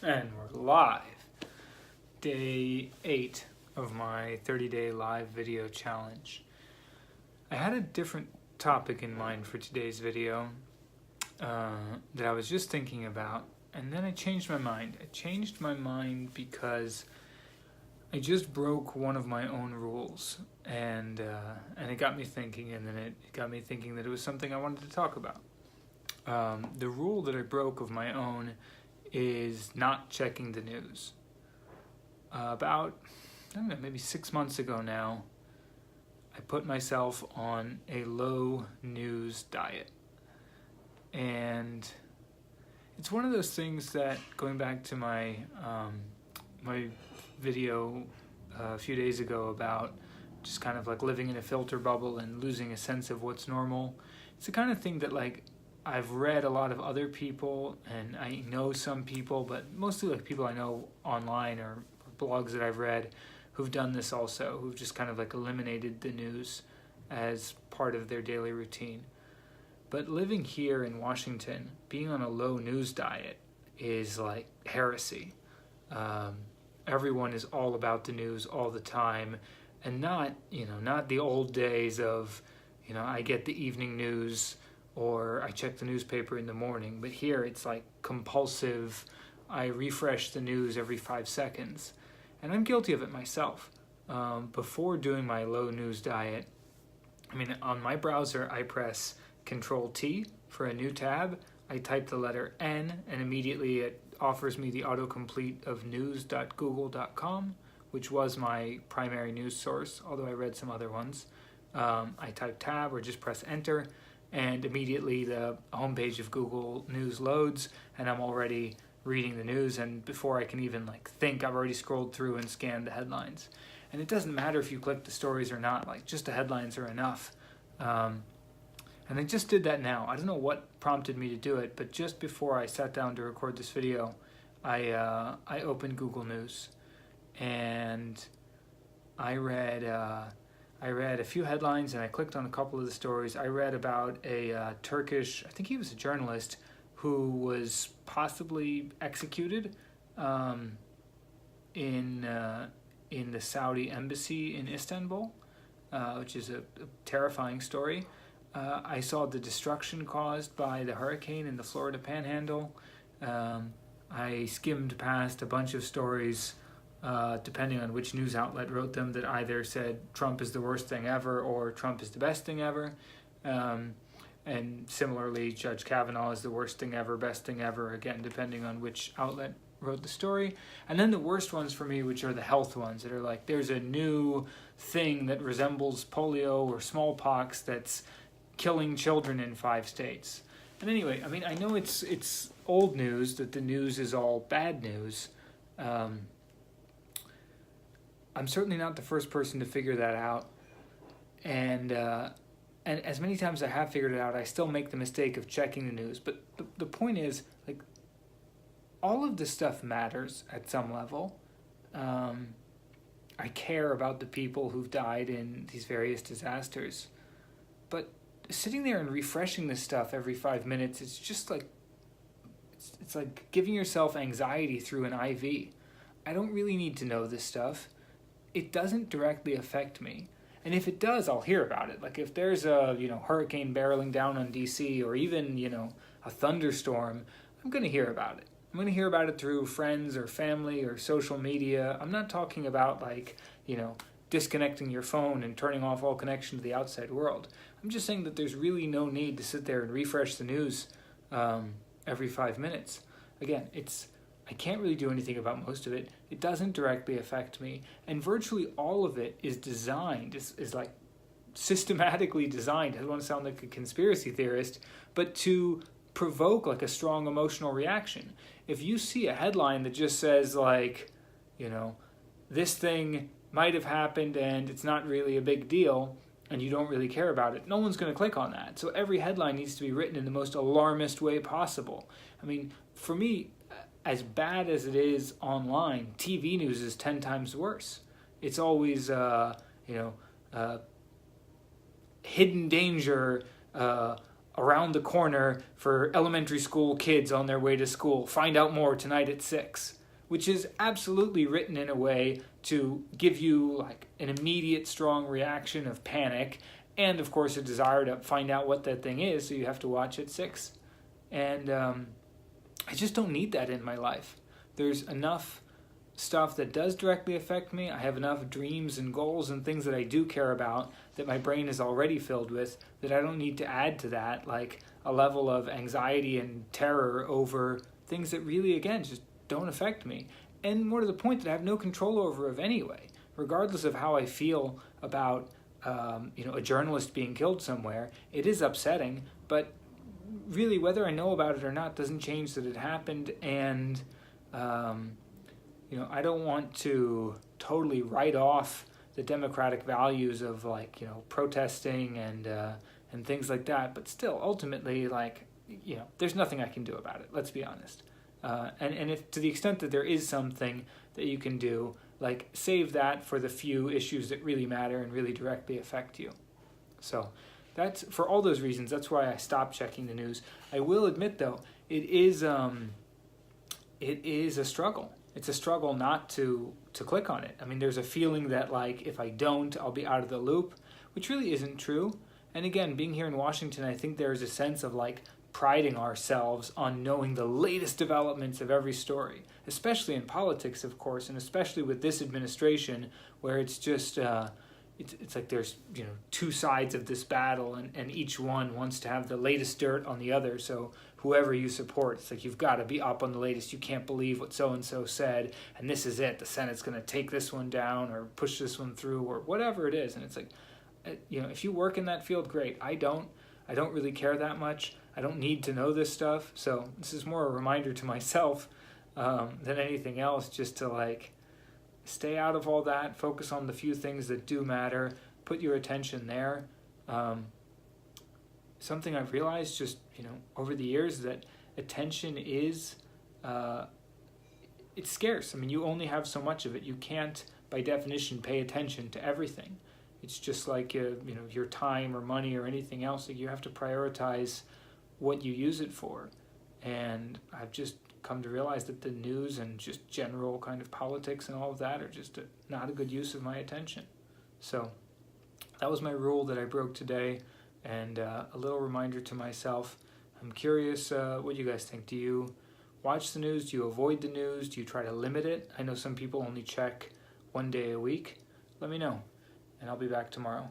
And we're live. Day 8 of my 30-day live video challenge. I had a different topic in mind for today's video that I was just thinking about, and then I changed my mind. I changed my mind because I just broke one of my own rules, and it got me thinking, and then it got me thinking that it was something I wanted to talk about. The rule that I broke of my own is not checking the news. About, I don't know, maybe 6 months ago now, I put myself on a low news diet. And it's one of those things that, going back to my my video a few days ago about just kind of like living in a filter bubble and losing a sense of what's normal, it's the kind of thing that like I've read a lot of other people, and I know some people, but mostly like people I know online or blogs that I've read who've done this also, who've just kind of like eliminated the news as part of their daily routine. But living here in Washington, being on a low news diet is like heresy. Everyone is all about the news all the time, and not the old days of, I get the evening news or I check the newspaper in the morning, but here it's like compulsive. I refresh the news every 5 seconds, and I'm guilty of it myself. Before doing my low news diet, on my browser, I press Control-T for a new tab. I type the letter N, and immediately it offers me the autocomplete of news.google.com, which was my primary news source, although I read some other ones. I type tab or just press enter, and immediately the homepage of Google News loads, and I'm already reading the news, and before I can even think, I've already scrolled through and scanned the headlines. And it doesn't matter if you click the stories or not, just the headlines are enough. And I just did that now. I don't know what prompted me to do it, but just before I sat down to record this video, I opened Google News, and I read a few headlines, and I clicked on a couple of the stories. I read about a Turkish, I think he was a journalist, who was possibly executed in the Saudi embassy in Istanbul, which is a terrifying story. I saw the destruction caused by the hurricane in the Florida Panhandle. I skimmed past a bunch of stories, depending on which news outlet wrote them, that either said Trump is the worst thing ever or Trump is the best thing ever. And similarly, Judge Kavanaugh is the worst thing ever, best thing ever, again, depending on which outlet wrote the story. And then the worst ones for me, which are the health ones, that are like, there's a new thing that resembles polio or smallpox that's killing children in 5 states. And anyway, I know it's old news that the news is all bad news. I'm certainly not the first person to figure that out. And as many times as I have figured it out, I still make the mistake of checking the news. But the point is, all of this stuff matters at some level. I care about the people who've died in these various disasters. But sitting there and refreshing this stuff every 5 minutes, it's just it's like giving yourself anxiety through an IV. I don't really need to know this stuff. It doesn't directly affect me. And if it does, I'll hear about it. If there's a hurricane barreling down on DC, or even a thunderstorm, I'm going to hear about it. I'm going to hear about it through friends or family or social media. I'm not talking about disconnecting your phone and turning off all connection to the outside world. I'm just saying that there's really no need to sit there and refresh the news every 5 minutes. Again, I can't really do anything about most of it. It doesn't directly affect me, and virtually all of it is designed, is systematically designed. I don't want to sound like a conspiracy theorist, but to provoke a strong emotional reaction. If you see a headline that just says this thing might have happened and it's not really a big deal, and you don't really care about it, no one's going to click on that. So every headline needs to be written in the most alarmist way possible. For me, as bad as it is online, TV news is 10 times worse. It's always, hidden danger, around the corner for elementary school kids on their way to school. Find out more tonight at 6, which is absolutely written in a way to give you like an immediate strong reaction of panic and of course a desire to find out what that thing is, so you have to watch at 6. And I just don't need that in my life. There's enough stuff that does directly affect me. I have enough dreams and goals and things that I do care about that my brain is already filled with, that I don't need to add to that like a level of anxiety and terror over things that really, again, just don't affect me. And more to the point, that I have no control over of anyway, regardless of how I feel about a journalist being killed somewhere. It is upsetting, but really whether I know about it or not doesn't change that it happened. And I don't want to totally write off the democratic values of protesting and things like that, but still ultimately there's nothing I can do about it, let's be honest. And if to the extent that there is something that you can do, like save that for the few issues that really matter and really directly affect you. So that's, for all those reasons, that's why I stopped checking the news. I will admit though, it is a struggle. It's a struggle not to click on it. I mean, there's a feeling that if I don't, I'll be out of the loop, which really isn't true. And again, being here in Washington, I think there's a sense of priding ourselves on knowing the latest developments of every story, especially in politics, of course, and especially with this administration, where it's just it's like there's two sides of this battle, and each one wants to have the latest dirt on the other. So whoever you support, it's like you've got to be up on the latest. You can't believe what so and so said, and this is it. The Senate's going to take this one down or push this one through or whatever it is. And it's like, if you work in that field, great. I don't really care that much. I don't need to know this stuff. So this is more a reminder to myself than anything else, just to stay out of all that, focus on the few things that do matter, put your attention there. Something I've realized just, over the years, that attention is, it's scarce. I mean, you only have so much of it. You can't, by definition, pay attention to everything. It's just like, your time or money or anything else. You have to prioritize what you use it for. And I've just come to realize that the news and just general kind of politics and all of that are just not a good use of my attention. So that was my rule that I broke today, and a little reminder to myself. I'm curious what you guys think. Do you watch the news? Do you avoid the news? Do you try to limit it? I know some people only check one day a week. Let me know, and I'll be back tomorrow.